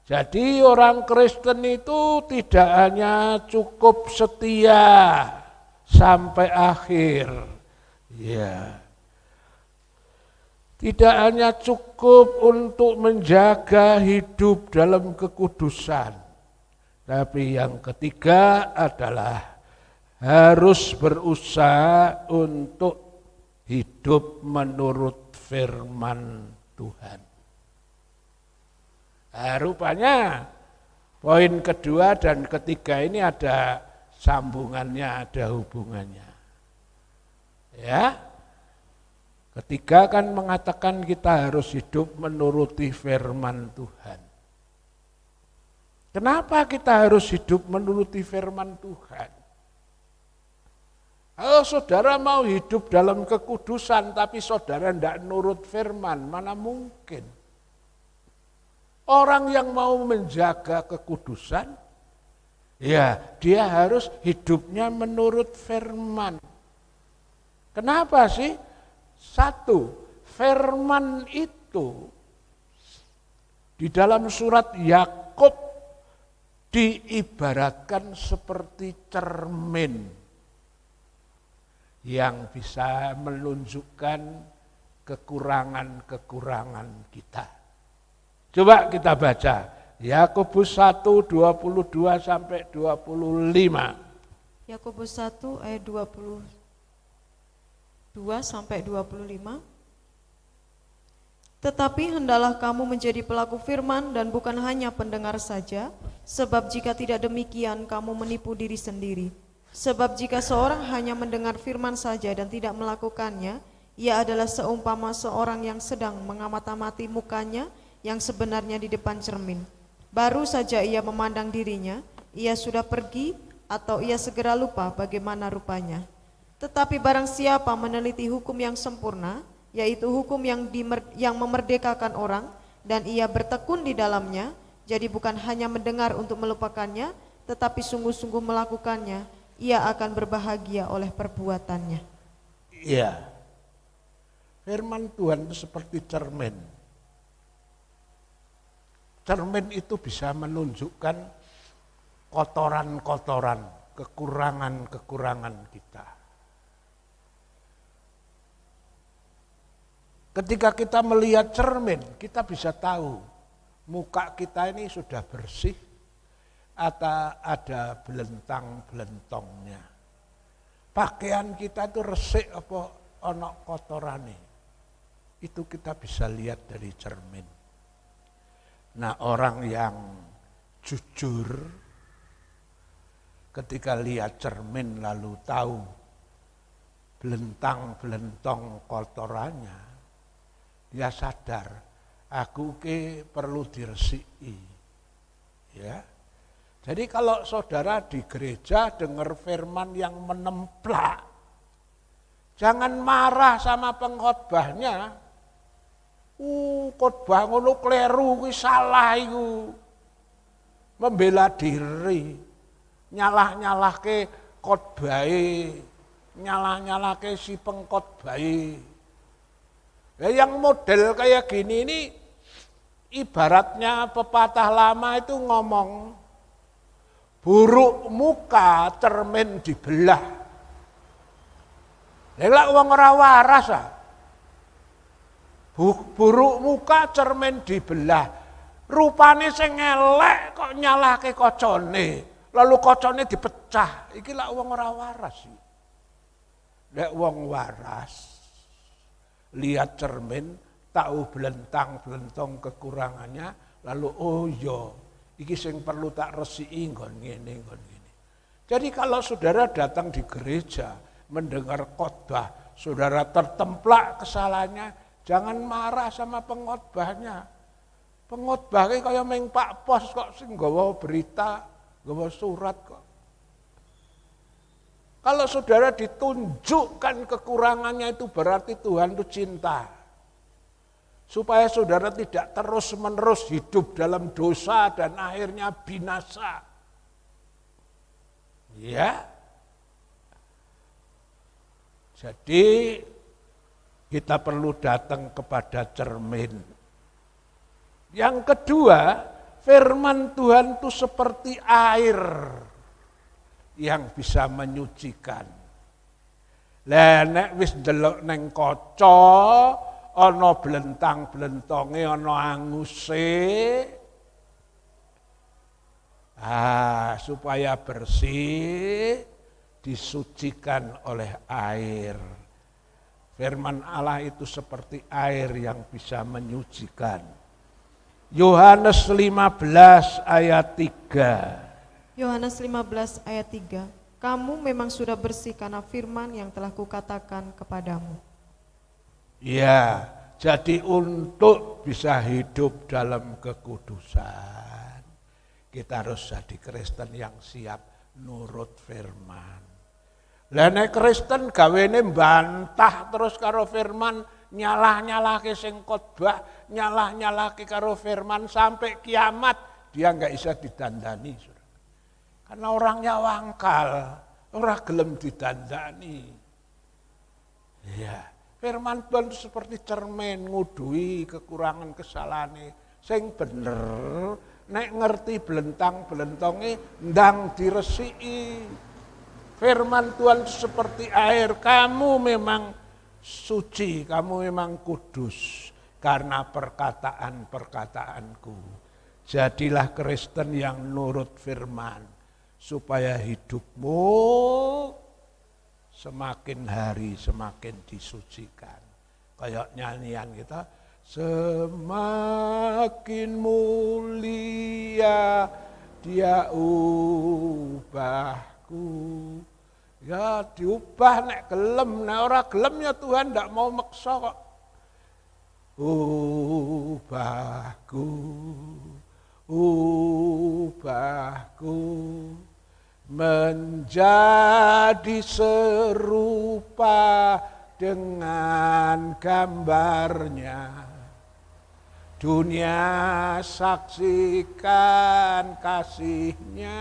Jadi orang Kristen itu tidak hanya cukup setia sampai akhir. Ya. Tidak hanya cukup untuk menjaga hidup dalam kekudusan. Tapi yang ketiga adalah harus berusaha untuk hidup menurut firman Tuhan. Rupanya poin kedua dan ketiga ini ada sambungannya, ada hubungannya. Ya, ketiga kan mengatakan kita harus hidup menuruti firman Tuhan. Kenapa kita harus hidup menuruti firman Tuhan? Kalau saudara mau hidup dalam kekudusan tapi saudara tidak nurut firman, mana mungkin? Orang yang mau menjaga kekudusan, ya dia harus hidupnya menurut firman. Kenapa sih? Satu, firman itu di dalam surat Yakub diibaratkan seperti cermin yang bisa menunjukkan kekurangan-kekurangan kita. Coba kita baca Yakobus 1 22 sampai 25. Yakobus 1 ayat 22 sampai 25. Tetapi hendaklah kamu menjadi pelaku firman dan bukan hanya pendengar saja, sebab jika tidak demikian kamu menipu diri sendiri. Sebab jika seorang hanya mendengar firman saja dan tidak melakukannya, ia adalah seumpama seorang yang sedang mengamati mukanya yang sebenarnya di depan cermin. Baru saja ia memandang dirinya, ia sudah pergi atau ia segera lupa bagaimana rupanya. Tetapi barang siapa meneliti hukum yang sempurna, yaitu hukum yang memerdekakan orang, dan ia bertekun di dalamnya, jadi bukan hanya mendengar untuk melupakannya, tetapi sungguh-sungguh melakukannya, ia akan berbahagia oleh perbuatannya. Iya, firman Tuhan itu seperti cermin. Cermin itu bisa menunjukkan kotoran-kotoran, kekurangan-kekurangan kita. Ketika kita melihat cermin, kita bisa tahu muka kita ini sudah bersih atau ada belentang-belentongnya. Pakaian kita itu resik apa ono kotorane. Itu kita bisa lihat dari cermin. Nah, orang yang jujur ketika lihat cermin lalu tahu belentang-belentong kotorannya, dia sadar, aku ke perlu diresiki. Ya. Jadi kalau saudara di gereja dengar firman yang menemplak, jangan marah sama pengkhotbahnya. Khotbah ngono kleru kuwi salah iku. Membela diri, nyalah-nyalahke khotbahe, nyalah-nyalahke si pengkhotbahe. Yang model kayak gini ini ibaratnya pepatah lama itu ngomong, buruk muka cermin dibelah. Lha wong ora waras ah. Buruk muka cermin dibelah. Rupane sing elek kok nyalahke kocone, lalu kocone dipecah. Iki lak wong ora waras iki. Lek wong waras lihat cermin, tahu belentang-belentong kekurangannya, lalu oh iya, iki sing perlu tak resiki nggon ngene nggon ngene. Jadi kalau saudara datang di gereja mendengar khotbah, saudara tertemplak kesalahannya, jangan marah sama pengkhotbahnya. Pengkhotbahnya kaya meng Pak Pos kok sing nggawa berita, nggawa surat kok. Kalau saudara ditunjukkan kekurangannya itu berarti Tuhan itu cinta. Supaya saudara tidak terus-menerus hidup dalam dosa dan akhirnya binasa. Ya. Jadi kita perlu datang kepada cermin. Yang kedua, firman Tuhan itu seperti air yang bisa menyucikan. Lah nek wis ndelok ning kaca ana blentang-blentonge, ana anguse, supaya bersih disucikan oleh air. Firman Allah itu seperti air yang bisa menyucikan. Yohanes 15 ayat 3. Yohanes 15 ayat 3. Kamu memang sudah bersih karena firman yang telah kukatakan kepadamu. Ya, jadi untuk bisa hidup dalam kekudusan, kita harus jadi Kristen yang siap nurut firman. Lah nek Kristen gawene mbantah terus karo firman, nyalah-nyalahke sing khotbah, nyalah-nyalahke karo firman sampai kiamat, dia enggak bisa didandani. Karena orangnya wangkal, ora gelem didandani. Ya, firman Tuhan seperti cermin nguduhi kekurangan kesalahane. Sing bener, nek ngerti belentang-belentonge ndang diresiki. Firman Tuhan seperti air, kamu memang suci, kamu memang kudus karena perkataan-perkataanku. Jadilah Kristen yang nurut firman. Supaya hidupmu semakin hari semakin disucikan. Kayak nyanyian kita, semakin mulia dia ubahku. Ya diubah nek gelem, nek ora gelem ya Tuhan ndak mau meksa kok. Ubahku, ubahku menjadi serupa dengan gambarnya. Dunia saksikan kasihnya.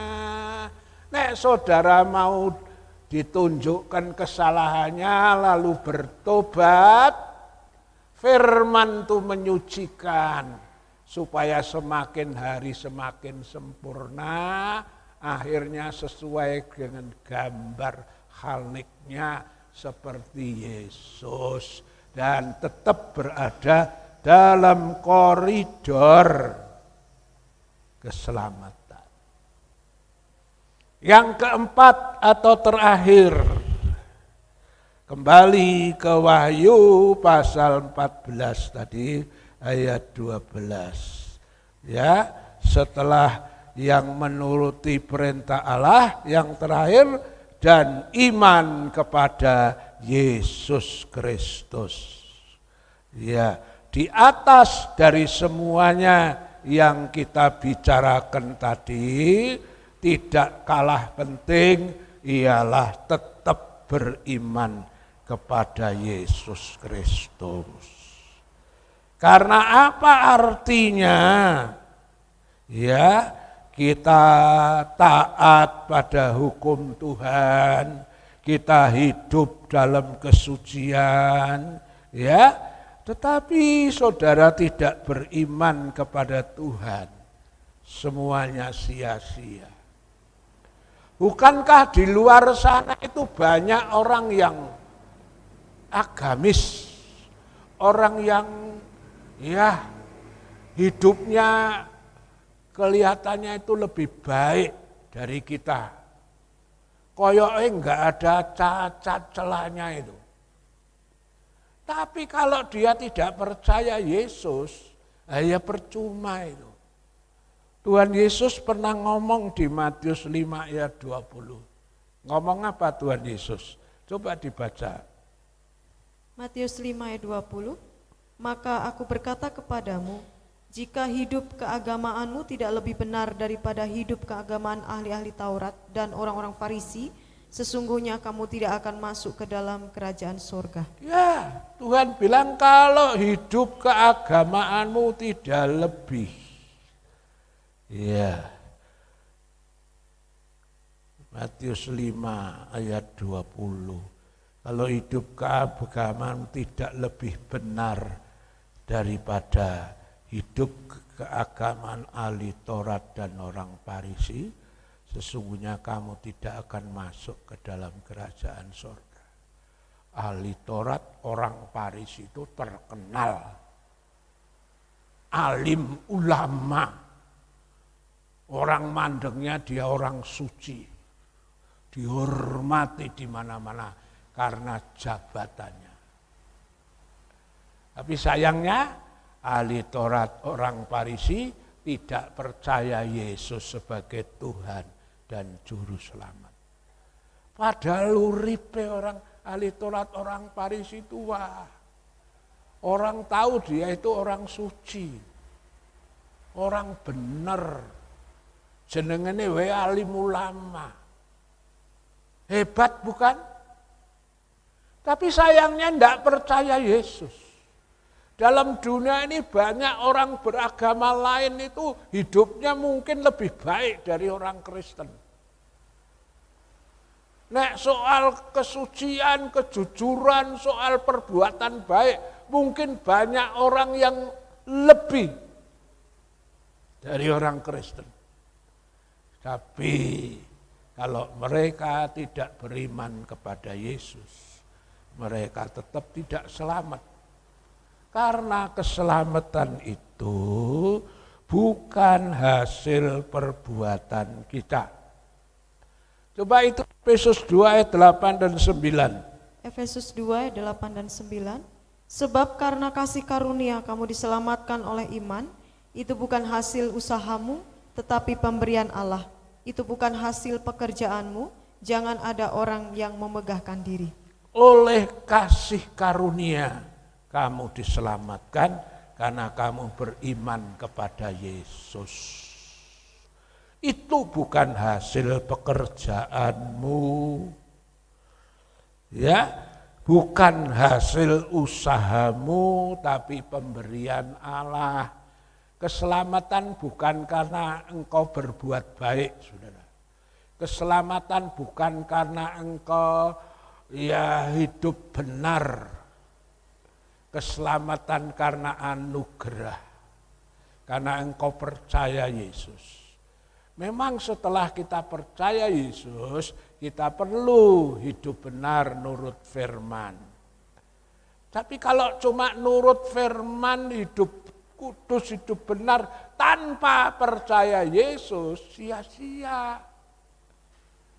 Nek saudara mau ditunjukkan kesalahannya lalu bertobat, firman itu menyucikan supaya semakin hari semakin sempurna. Akhirnya sesuai dengan gambar khaliknya seperti Yesus dan tetap berada dalam koridor keselamatan. Yang keempat atau terakhir, kembali ke Wahyu pasal 14 tadi ayat 12. Ya, setelah yang menuruti perintah Allah yang terakhir dan iman kepada Yesus Kristus. Ya, di atas dari semuanya yang kita bicarakan tadi, tidak kalah penting ialah tetap beriman kepada Yesus Kristus. Karena apa artinya? Ya, kita taat pada hukum Tuhan, kita hidup dalam kesucian, ya. Tetapi saudara tidak beriman kepada Tuhan, semuanya sia-sia. Bukankah di luar sana itu banyak orang yang agamis, orang yang ya hidupnya kelihatannya itu lebih baik dari kita. Koyoknya enggak ada cacat celahnya itu. Tapi kalau dia tidak percaya Yesus, ya percuma itu. Tuhan Yesus pernah ngomong di Matius 5 ayat 20. Ngomong apa Tuhan Yesus? Coba dibaca. Matius 5 ayat 20. Maka aku berkata kepadamu, jika hidup keagamaanmu tidak lebih benar daripada hidup keagamaan ahli-ahli Taurat dan orang-orang Farisi, sesungguhnya kamu tidak akan masuk ke dalam kerajaan surga. Ya, Tuhan bilang kalau hidup keagamaanmu tidak lebih. Ya. Matius 5 ayat 20. Kalau hidup keagamaan tidak lebih benar daripada hidup keagamaan ahli Taurat dan orang Farisi, sesungguhnya kamu tidak akan masuk ke dalam kerajaan surga. Ahli Taurat, orang Farisi itu terkenal alim ulama, orang mandengnya dia orang suci, dihormati di mana-mana karena jabatannya. Tapi sayangnya ahli Taurat orang Farisi tidak percaya Yesus sebagai Tuhan dan Juru Selamat. Padahal uripe orang ahli Taurat orang Farisi itu orang tahu dia itu orang suci, orang bener, jenengane wae alim ulama. Hebat bukan? Tapi sayangnya tidak percaya Yesus. Dalam dunia ini banyak orang beragama lain itu hidupnya mungkin lebih baik dari orang Kristen. Nek soal kesucian, kejujuran, soal perbuatan baik, mungkin banyak orang yang lebih dari orang Kristen. Tapi kalau mereka tidak beriman kepada Yesus, mereka tetap tidak selamat. Karena keselamatan itu bukan hasil perbuatan kita. Coba itu Efesus 2 ayat 8 dan 9. Efesus 2 ayat 8 dan 9. Sebab karena kasih karunia kamu diselamatkan oleh iman, itu bukan hasil usahamu, tetapi pemberian Allah. Itu bukan hasil pekerjaanmu, jangan ada orang yang memegahkan diri. Oleh kasih karunia kamu diselamatkan karena kamu beriman kepada Yesus. Itu bukan hasil pekerjaanmu. Ya, bukan hasil usahamu tapi pemberian Allah. Keselamatan bukan karena engkau berbuat baik, Saudara. Keselamatan bukan karena engkau hidup benar. Keselamatan karena anugerah, karena engkau percaya Yesus. Memang setelah kita percaya Yesus, kita perlu hidup benar nurut firman. Tapi kalau cuma nurut firman, hidup kudus, hidup benar, tanpa percaya Yesus, sia-sia.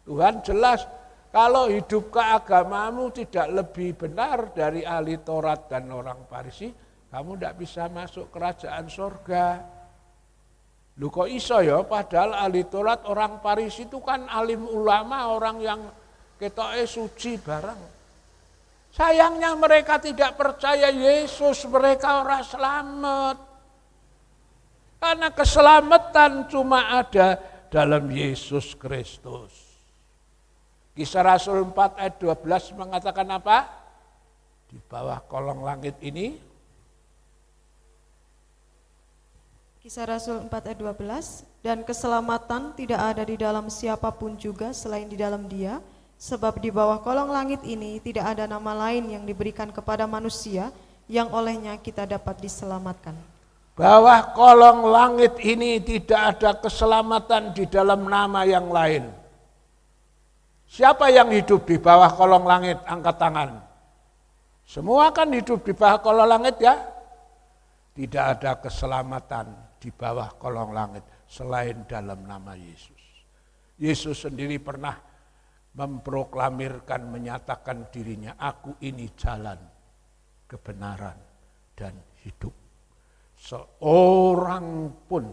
Tuhan jelas, kalau hidup keagamamu tidak lebih benar dari ahli Taurat dan orang Farisi, kamu tidak bisa masuk kerajaan surga. Lu kok iso ya, padahal ahli Taurat orang Farisi itu kan alim ulama, orang yang ketoke suci barang. Sayangnya mereka tidak percaya Yesus, mereka orang selamat. Karena keselamatan cuma ada dalam Yesus Kristus. Kisah Rasul 4 ayat 12 mengatakan apa? Di bawah kolong langit ini. Kisah Rasul 4 ayat 12, dan keselamatan tidak ada di dalam siapapun juga selain di dalam Dia, sebab di bawah kolong langit ini tidak ada nama lain yang diberikan kepada manusia yang olehnya kita dapat diselamatkan. Bawah kolong langit ini tidak ada keselamatan di dalam nama yang lain. Siapa yang hidup di bawah kolong langit? Angkat tangan. Semua kan hidup di bawah kolong langit ya? Tidak ada keselamatan di bawah kolong langit selain dalam nama Yesus. Yesus sendiri pernah memproklamirkan, menyatakan dirinya, aku ini jalan, kebenaran, dan hidup. Seorang pun,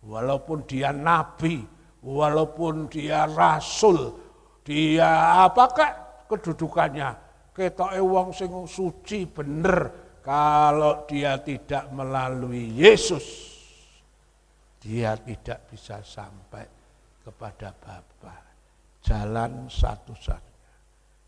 walaupun dia nabi, walaupun dia rasul, dia apakah kedudukannya, ketoke wong sing suci bener, kalau dia tidak melalui Yesus, dia tidak bisa sampai kepada Bapa. Jalan satu-satunya.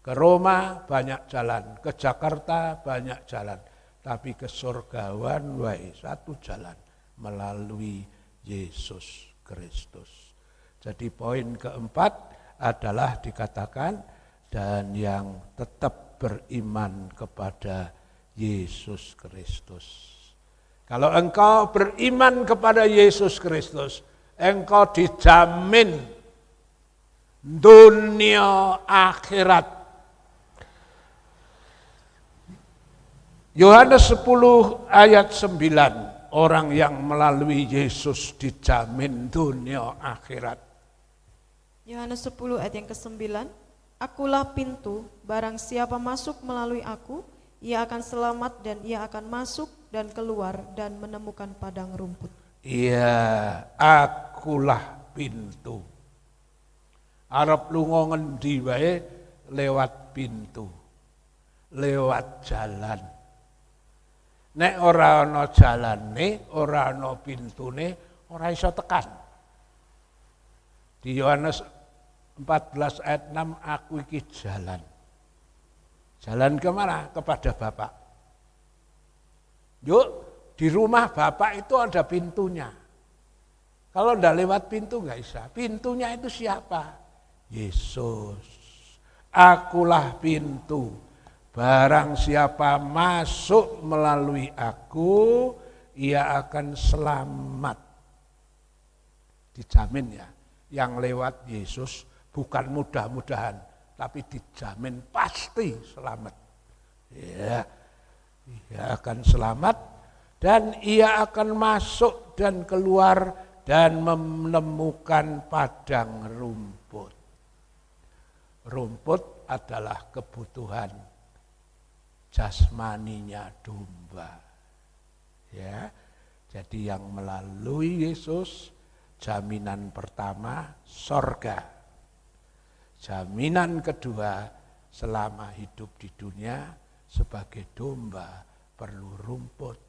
Ke Roma banyak jalan, ke Jakarta banyak jalan, tapi ke surgawan wae satu jalan, melalui Yesus Kristus. Jadi poin keempat adalah dikatakan, dan yang tetap beriman kepada Yesus Kristus. Kalau engkau beriman kepada Yesus Kristus, engkau dijamin dunia akhirat. Yohanes 10 ayat 9, orang yang melalui Yesus dijamin dunia akhirat. Yohanes 10 ayat yang ke-9, akulah pintu, barang siapa masuk melalui aku, ia akan selamat dan ia akan masuk dan keluar dan menemukan padang rumput. Iya, akulah pintu. Arep lunga ngendi wae lewat pintu, lewat jalan. Nek ora ana jalane, ora ana pintune, ora iso tekan. Di Yohanes 14 ayat 6, aku iki jalan. Jalan kemana? Kepada Bapa. Yuk, di rumah Bapak itu ada pintunya. Kalau ndak lewat pintu nggak bisa. Pintunya itu siapa? Yesus. Akulah pintu. Barang siapa masuk melalui aku, ia akan selamat. Dijamin ya. Yang lewat Yesus bukan mudah-mudahan, tapi dijamin pasti selamat. Ya, ia akan selamat dan ia akan masuk dan keluar dan menemukan padang rumput. Rumput adalah kebutuhan jasmaninya domba. Ya, jadi yang melalui Yesus, jaminan pertama sorga. Jaminan kedua, selama hidup di dunia sebagai domba perlu rumput.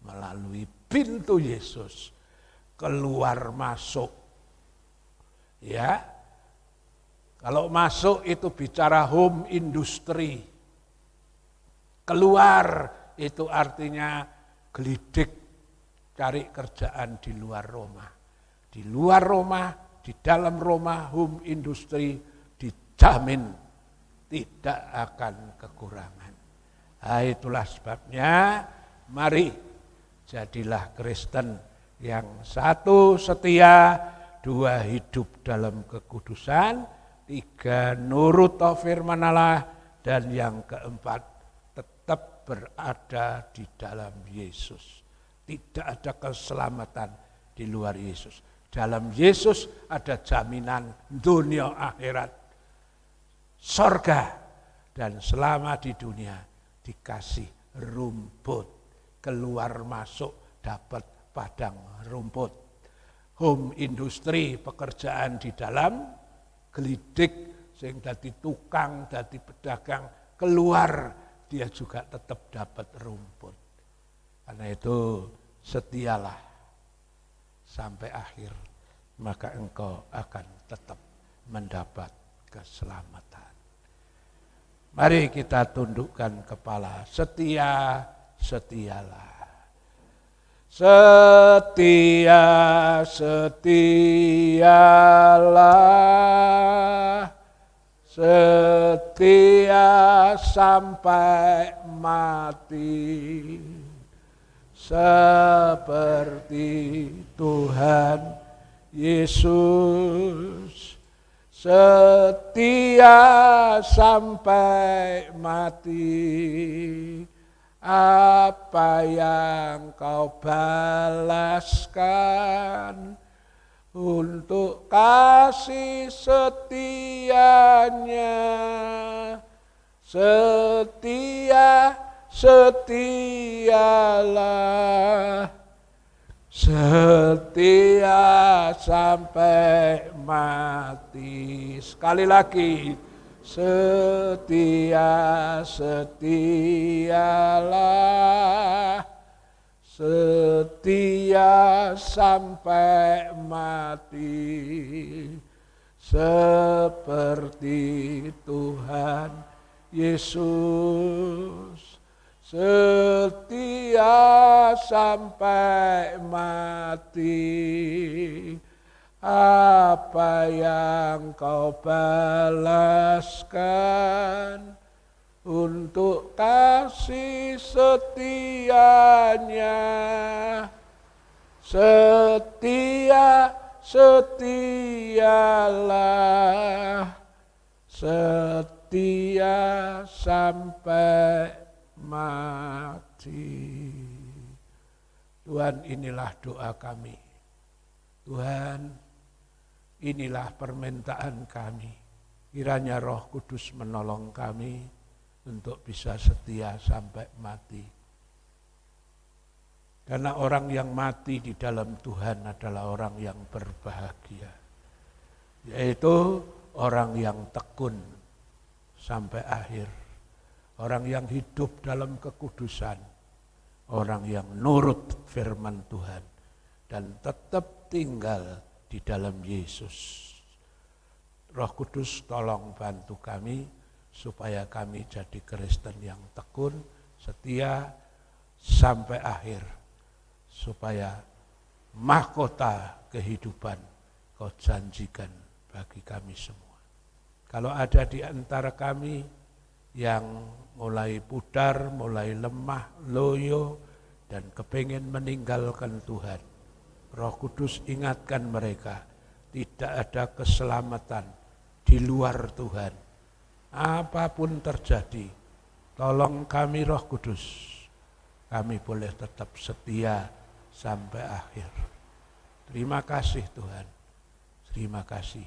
Melalui pintu Yesus keluar masuk. Ya, kalau masuk itu bicara home industry. Keluar itu artinya gelidik, cari kerjaan di luar Roma. Di luar Roma, di dalam Roma, home industry dijamin tidak akan kekurangan. Nah, itulah sebabnya mari jadilah Kristen yang satu setia, dua hidup dalam kekudusan, tiga nurut firman Allah, dan yang keempat tetap berada di dalam Yesus. Tidak ada keselamatan di luar Yesus. Dalam Yesus ada jaminan dunia akhirat, sorga, dan selama di dunia dikasih rumput, keluar masuk dapat padang rumput. Home industry, pekerjaan di dalam, gelidik, sing dadi tukang, dadi pedagang, keluar dia juga tetap dapat rumput. Karena itu setialah sampai akhir. maka engkau akan tetap mendapat keselamatan. Mari kita tundukkan kepala. Setia, setialah. Setia, setialah. Setia sampai mati. Seperti Tuhan Yesus. Setia sampai mati. Apa yang kau balaskan untuk kasih setianya. Setia, setialah. Setia sampai mati. Sekali lagi. Setia, setialah. Setia sampai mati. Seperti Tuhan Yesus. Setia sampai mati. Apa yang kau balaskan untuk kasih setianya. Setia, setialah. Setia sampai mati. Tuhan, inilah doa kami. Tuhan, inilah permintaan kami. Kiranya Roh Kudus menolong kami untuk bisa setia sampai mati. Karena orang yang mati di dalam Tuhan adalah orang yang berbahagia. Yaitu orang yang tekun sampai akhir. Orang yang hidup dalam kekudusan. Orang yang nurut firman Tuhan. Dan tetap tinggal di dalam Yesus. Roh Kudus tolong bantu kami supaya kami jadi Kristen yang tekun, setia sampai akhir. Supaya mahkota kehidupan kau janjikan bagi kami semua. Kalau ada di antara kami yang mulai pudar, mulai lemah, loyo, dan kepingin meninggalkan Tuhan, Roh Kudus ingatkan mereka, tidak ada keselamatan di luar Tuhan. Apapun terjadi, tolong kami Roh Kudus, kami boleh tetap setia sampai akhir. Terima kasih Tuhan, terima kasih.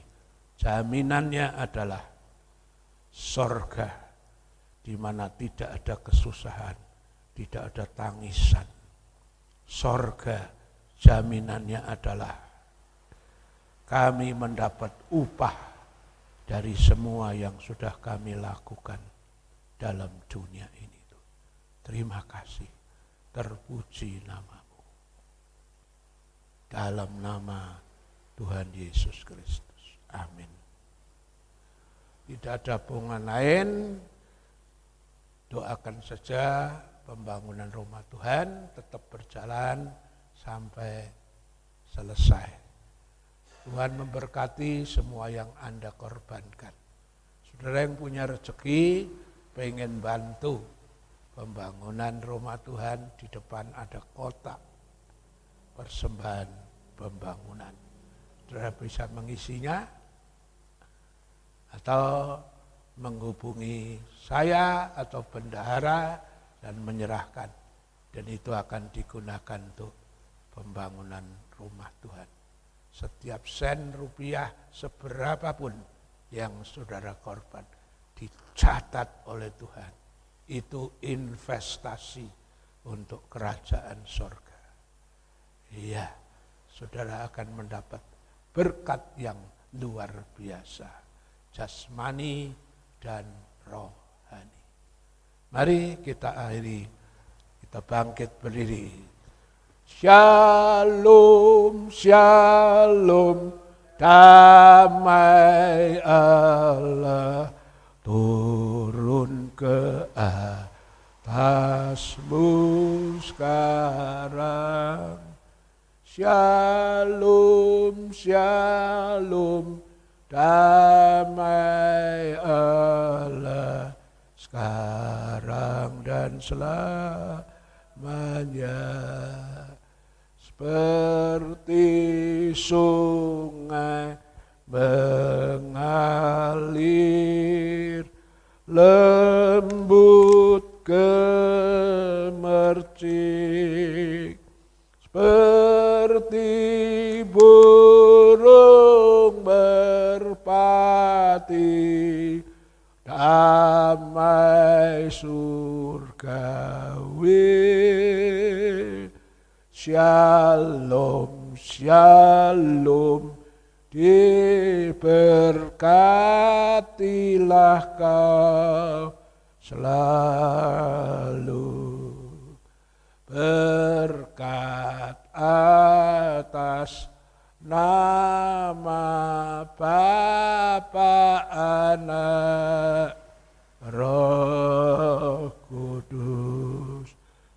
Jaminannya adalah sorga, di mana tidak ada kesusahan, tidak ada tangisan. Sorga, jaminannya adalah kami mendapat upah dari semua yang sudah kami lakukan dalam dunia ini. Terima kasih, terpuji namamu. Dalam nama Tuhan Yesus Kristus. Amin. Tidak ada hubungan lain, doakan saja pembangunan rumah Tuhan tetap berjalan sampai selesai. Tuhan memberkati semua yang Anda korbankan. Saudara yang punya rezeki, pengen bantu pembangunan rumah Tuhan, di depan ada kotak persembahan pembangunan. Saudara bisa mengisinya atau menghubungi saya atau bendahara dan menyerahkan. Dan itu akan digunakan untuk pembangunan rumah Tuhan. Setiap sen rupiah seberapapun yang saudara korban dicatat oleh Tuhan. Itu investasi untuk kerajaan sorga. Iya, saudara akan mendapat berkat yang luar biasa. Jasmani dan rohani. Mari kita akhiri, kita bangkit berdiri. Shalom, shalom, damai Allah turun ke atasmu sekarang. Shalom, shalom, damai Allah sekarang dan selamanya. Seperti sungai mengalir, lembut gemercik, seperti burung merpati, damai surgawi. Shalom, shalom, diberkatilah kau selalu. Berkat atas nama Bapa, Anak, Roh Kudus.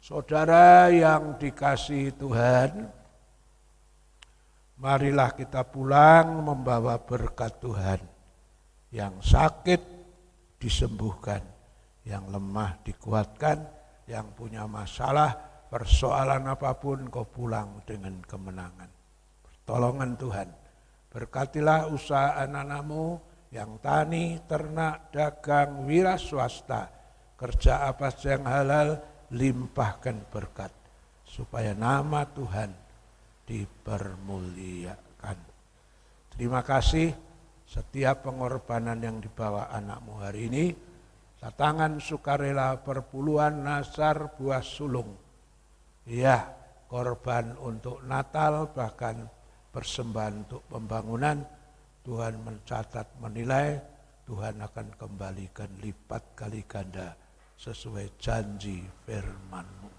Saudara yang dikasihi Tuhan, marilah kita pulang membawa berkat Tuhan. Yang sakit disembuhkan, yang lemah dikuatkan, yang punya masalah, persoalan apapun kau pulang dengan kemenangan. Pertolongan Tuhan. Berkatilah usaha anak-anakmu yang tani, ternak, dagang, wira swasta, kerja apa saja yang halal, limpahkan berkat supaya nama Tuhan dipermuliakan. Terima kasih setiap pengorbanan yang dibawa anakmu hari ini. Satangan sukarela perpuluhan nasar buah sulung. Ya, korban untuk Natal, bahkan persembahan untuk pembangunan. Tuhan mencatat, menilai, Tuhan akan kembalikan lipat kali ganda sesuai janji firman-Mu.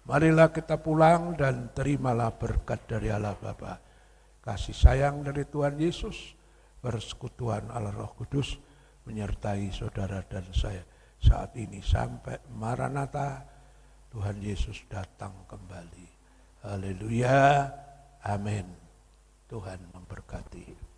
Marilah kita pulang dan terimalah berkat dari Allah Bapa, kasih sayang dari Tuhan Yesus, persekutuan Allah Roh Kudus menyertai saudara dan saya saat ini sampai Maranatha, Tuhan Yesus datang kembali. Haleluya, amin. Tuhan memberkati.